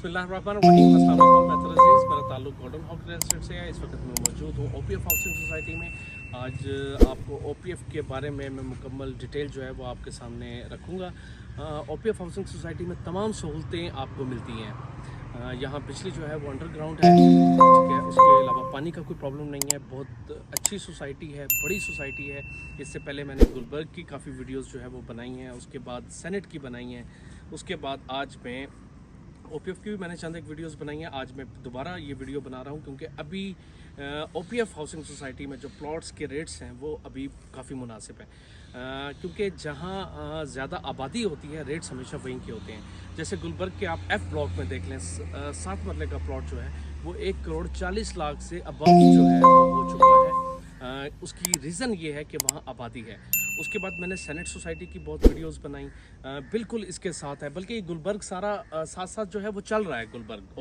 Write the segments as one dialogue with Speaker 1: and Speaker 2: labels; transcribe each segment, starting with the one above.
Speaker 1: बिस्मिल्लाहिर्रहमानिर्रहीम। अस्सलाम वालेकुम। मैं अजीज़, मेरा ताल्लुक गोल्डन हाउस रियल एस्टेट से है। इस वक्त मैं मौजूद हूँ ओपीएफ हाउसिंग सोसाइटी में। आज आपको ओपीएफ के बारे में मैं मुकम्मल डिटेल जो है वो आपके सामने रखूँगा। ओपीएफ हाउसिंग सोसाइटी में तमाम सहूलतें आपको मिलती हैं। यहाँ बिजली जो है वो अंडरग्राउंड है, ठीक है। उसके अलावा पानी का कोई प्रॉब्लम नहीं है। बहुत अच्छी सोसाइटी है, बड़ी सोसाइटी है। इससे पहले मैंने गुलबर्ग की काफ़ी वीडियोस जो है वो बनाई हैं, उसके बाद सेनेट की बनाई हैं, उसके बाद आज मैं ओपीएफ की भी मैंने चंद एक वीडियोस बनाई हैं। आज मैं दोबारा ये वीडियो बना रहा हूँ क्योंकि अभी ओपीएफ हाउसिंग सोसाइटी में जो प्लॉट्स के रेट्स हैं वो अभी काफ़ी मुनासिब हैं, क्योंकि जहाँ ज़्यादा आबादी होती है रेट्स हमेशा वहीं के होते हैं। जैसे गुलबर्ग के आप एफ ब्लॉक में देख लें, 7 मरले का प्लॉट जो है वो 1 करोड़ 40 लाख से अबव जो है वो हो चुका है। उसकी रीज़न ये है कि वहाँ आबादी है। उसके बाद मैंने सेनेट सोसाइटी की बहुत वीडियोस बनाई, बिल्कुल इसके साथ है। बल्कि गुलबर्ग सारा साथ साथ जो है वो चल रहा है। गुलबर्ग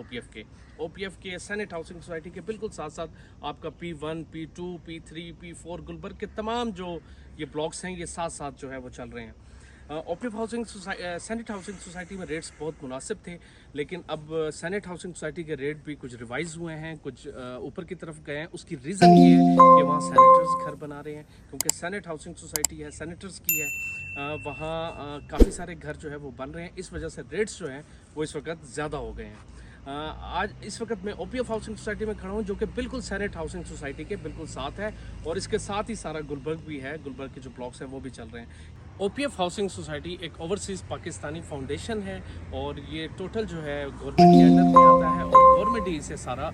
Speaker 1: ओपीएफ के सेनेट हाउसिंग सोसाइटी के बिल्कुल साथ साथ आपका P1 P2 P3 P4 Gulberg के तमाम जो ये ब्लॉक्स हैं ये साथ साथ जो है वो चल रहे हैं। OPF housing senate housing society में रेट्स बहुत मुनासिब थे, लेकिन अब सेनेट हाउसिंग सोसाइटी के रेट भी कुछ रिवाइज हुए हैं, कुछ ऊपर की तरफ गए हैं। उसकी रीज़न ये है कि वहाँ सेनेटर्स घर बना रहे हैं, क्योंकि सेनेट हाउसिंग सोसाइटी है, सेनेटर्स की है। वहाँ काफ़ी सारे घर जो है वो बन रहे हैं। इस वजह से रेट्स जो हैं वो इस वक्त ज़्यादा हो गए हैं। आज इस वक्त मैं ओपीएफ हाउसिंग सोसाइटी में खड़ा हूँ, जो कि बिल्कुल सेनेट हाउसिंग सोसाइटी के बिल्कुल साथ है, और इसके साथ ही सारा गुलबर्ग भी है। गुलबर्ग के जो ब्लॉक्स हैं वो भी चल रहे हैं। ओपीएफ हाउसिंग सोसाइटी एक ओवरसीज़ पाकिस्तानी फाउंडेशन है, और ये टोटल जो है गवर्नमेंट के अंडर में आता है, और गवर्नमेंट ही इसे सारा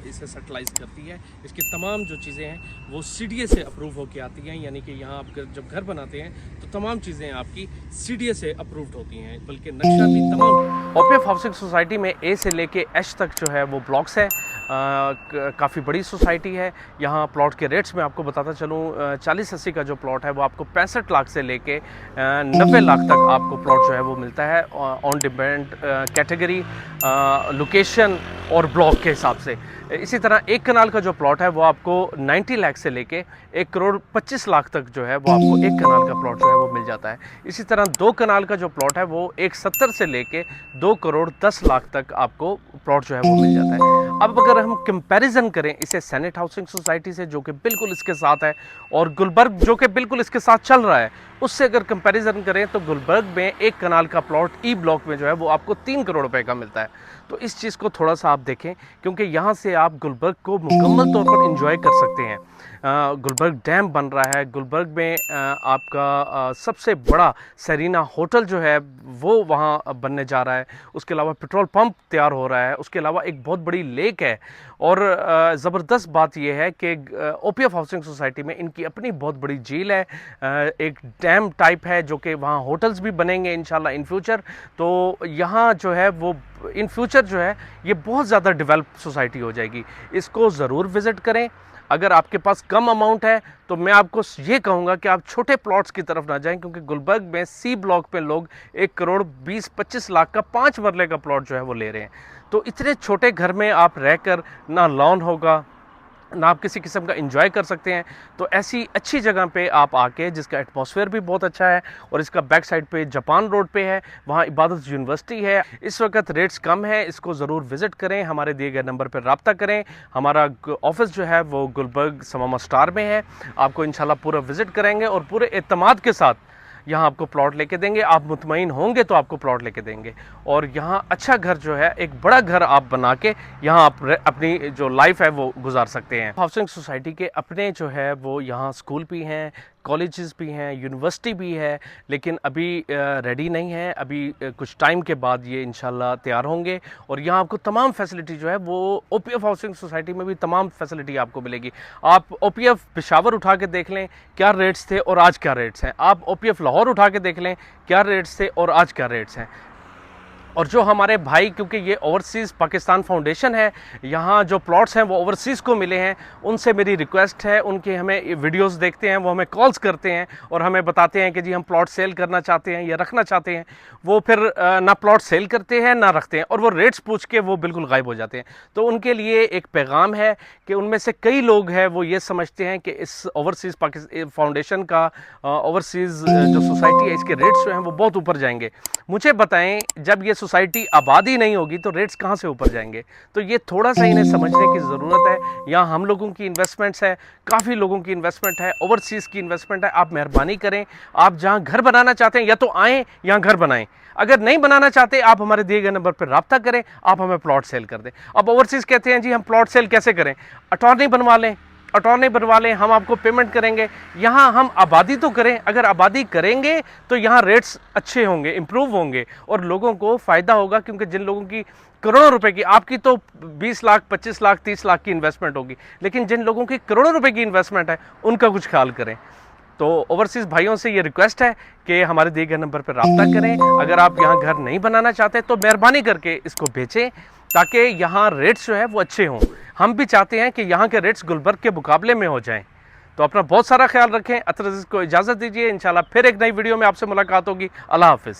Speaker 1: इसे सेटलाइज करती है। इसकी तमाम जो चीज़ें हैं वो सीडीए से अप्रूव होकर आती हैं, यानी कि यहाँ आप जब घर बनाते हैं तो तमाम चीज़ें आपकी सीडीए से अप्रूव्ड होती हैं, बल्कि नक्शा भी तमाम। ओपीएफ हाउसिंग सोसाइटी में ए से लेके एच तक जो है वो ब्लॉक्स है। काफ़ी बड़ी सोसाइटी है। यहाँ प्लॉट के रेट्स में आपको बताता चलूँ, 40-80 का जो प्लॉट है वो आपको 65 लाख से लेके 90 लाख तक आपको प्लॉट जो है वो मिलता है, ऑन डिपेंड कैटेगरी, लोकेशन और ब्लॉक के हिसाब से। इसी तरह 1 कनाल का जो प्लॉट है वो आपको 90 लाख से लेके 1 करोड़ 25 लाख तक जो है वो आपको 1 कनाल का प्लॉट जो है वो मिल जाता है। इसी तरह 2 कनाल का जो प्लॉट है वो 170 से लेके 2 करोड़ 10 लाख तक आपको प्लॉट जो है वो मिल जाता है। अब अगर हम कंपैरिजन करें इसे सेनेट हाउसिंग सोसाइटी से, जो कि बिल्कुल इसके साथ है, और गुलबर्ग जो कि बिल्कुल इसके साथ चल रहा है, उससे अगर कंपैरिजन करें तो गुलबर्ग में 1 कनाल का प्लॉट ई ब्लॉक में जो है वो आपको 3 करोड़ रुपए का मिलता है। तो इस चीज़ को थोड़ा सा आप देखें, क्योंकि यहाँ से आप गुलबर्ग को मुकम्मल तौर पर इंजॉय कर सकते हैं। गुलबर्ग डैम बन रहा है। गुलबर्ग में आपका सबसे बड़ा सेरीना होटल जो है वो वहाँ बनने जा रहा है। उसके अलावा पेट्रोल पंप तैयार हो रहा है। उसके अलावा एक बहुत बड़ी लेक है, और ज़बरदस्त बात यह है कि ओपीएफ हाउसिंग सोसाइटी में इनकी अपनी बहुत बड़ी झील है, एक डैम टाइप है, जो कि वहाँ होटल्स भी बनेंगे इंशाल्लाह इन फ्यूचर। तो यहाँ जो है वो इन फ्यूचर जो है ये बहुत ज़्यादा डेवलप सोसाइटी हो जाएगी। इसको ज़रूर विज़िट करें। अगर आपके पास कम अमाउंट है तो मैं आपको ये कहूँगा कि आप छोटे प्लॉट्स की तरफ ना जाएं, क्योंकि गुलबर्ग में सी ब्लॉक पे लोग 1 करोड़ 20-25 लाख का 5 मरले का प्लॉट जो है वो ले रहे हैं। तो इतने छोटे घर में आप रहकर ना लॉन होगा, ना आप किसी किस्म का एंजॉय कर सकते हैं। तो ऐसी अच्छी जगह पे आप आके, जिसका एटमॉस्फेयर भी बहुत अच्छा है, और इसका बैक साइड पे जापान रोड पे है, वहाँ इबादत यूनिवर्सिटी है। इस वक्त रेट्स कम है, इसको ज़रूर विज़िट करें। हमारे दिए गए नंबर पर रब्ता करें। हमारा ऑफिस जो है वो गुलबर्ग समामा स्टार में है। आपको इंशाल्लाह पूरा विज़िट करेंगे और पूरे एतमाद के साथ यहाँ आपको प्लॉट लेके देंगे। आप मुतमईन होंगे तो आपको प्लॉट लेके देंगे, और यहाँ अच्छा घर जो है, एक बड़ा घर आप बना के यहाँ आप अपनी जो लाइफ है वो गुजार सकते हैं। हाउसिंग सोसाइटी के अपने जो है वो यहाँ स्कूल भी हैं, कॉलेजेस भी हैं, यूनिवर्सिटी भी है, लेकिन अभी रेडी नहीं है। अभी कुछ टाइम के बाद ये इंशाल्लाह तैयार होंगे, और यहाँ आपको तमाम फैसिलिटी जो है वो ओपीएफ हाउसिंग सोसाइटी में भी तमाम फैसिलिटी आपको मिलेगी। आप ओपीएफ पेशावर उठा के देख लें क्या रेट्स थे और आज क्या रेट्स हैं। आप ओपीएफ लाहौर उठा के देख लें क्या रेट्स थे और आज क्या रेट्स हैं। और जो हमारे भाई, क्योंकि ये ओवरसीज़ पाकिस्तान फाउंडेशन है, यहाँ जो प्लॉट्स हैं वो ओवरसीज़ को मिले हैं, उनसे मेरी रिक्वेस्ट है, उनके हमें वीडियोस देखते हैं, वो हमें कॉल्स करते हैं और हमें बताते हैं कि जी हम प्लॉट सेल करना चाहते हैं या रखना चाहते हैं। वो फिर ना प्लॉट सेल करते हैं ना रखते हैं, और वो रेट्स पूछ के वो बिल्कुल गायब हो जाते हैं। तो उनके लिए एक पैगाम है कि उनमें से कई लोग हैं वो ये समझते हैं कि इस ओवरसीज़ पाकिस्तान फाउंडेशन का ओवरसीज़ जो सोसाइटी है, इसके रेट्स जो हैं वो बहुत ऊपर जाएंगे। मुझे बताएं, जब ये सोसाइटी आबाद ही नहीं होगी तो रेट्स कहाँ से ऊपर जाएंगे। तो ये थोड़ा सा इन्हें समझने की ज़रूरत है। यहाँ हम लोगों की इन्वेस्टमेंट्स है, काफ़ी लोगों की इन्वेस्टमेंट है, ओवरसीज़ की इन्वेस्टमेंट है। आप मेहरबानी करें, आप जहाँ घर बनाना चाहते हैं या तो आएँ यहाँ घर बनाएं। अगर नहीं बनाना चाहते आप हमारे दिए गए नंबर पर रब्ता करें, आप हमें प्लॉट सेल कर दें। अब ओवरसीज़ कहते हैं जी हम प्लॉट सेल कैसे करें, अटॉर्नी बनवा लें, अटॉर्नी बनवा लें, हम आपको पेमेंट करेंगे। यहाँ हम आबादी तो करें, अगर आबादी करेंगे तो यहाँ रेट्स अच्छे होंगे, इंप्रूव होंगे और लोगों को फ़ायदा होगा। क्योंकि जिन लोगों की करोड़ों रुपए की, आपकी तो 20 लाख 25 लाख 30 लाख की इन्वेस्टमेंट होगी, लेकिन जिन लोगों की करोड़ों रुपए की इन्वेस्टमेंट है उनका कुछ ख्याल करें। तो ओवरसीज़ भाइयों से ये रिक्वेस्ट है कि हमारे दिए गए नंबर पर रब्ता करें। अगर आप यहाँ घर नहीं बनाना चाहते तो मेहरबानी करके इसको बेचें, ताकि यहाँ रेट्स जो है वो अच्छे हों। हम भी चाहते हैं कि यहाँ के रेट्स गुलबर्ग के मुकाबले में हो जाएं। तो अपना बहुत सारा ख्याल रखें। अतर अज़ीज़ को इजाज़त दीजिए, इंशाल्लाह फिर एक नई वीडियो में आपसे मुलाकात होगी। अल्लाह हाफ़िज़।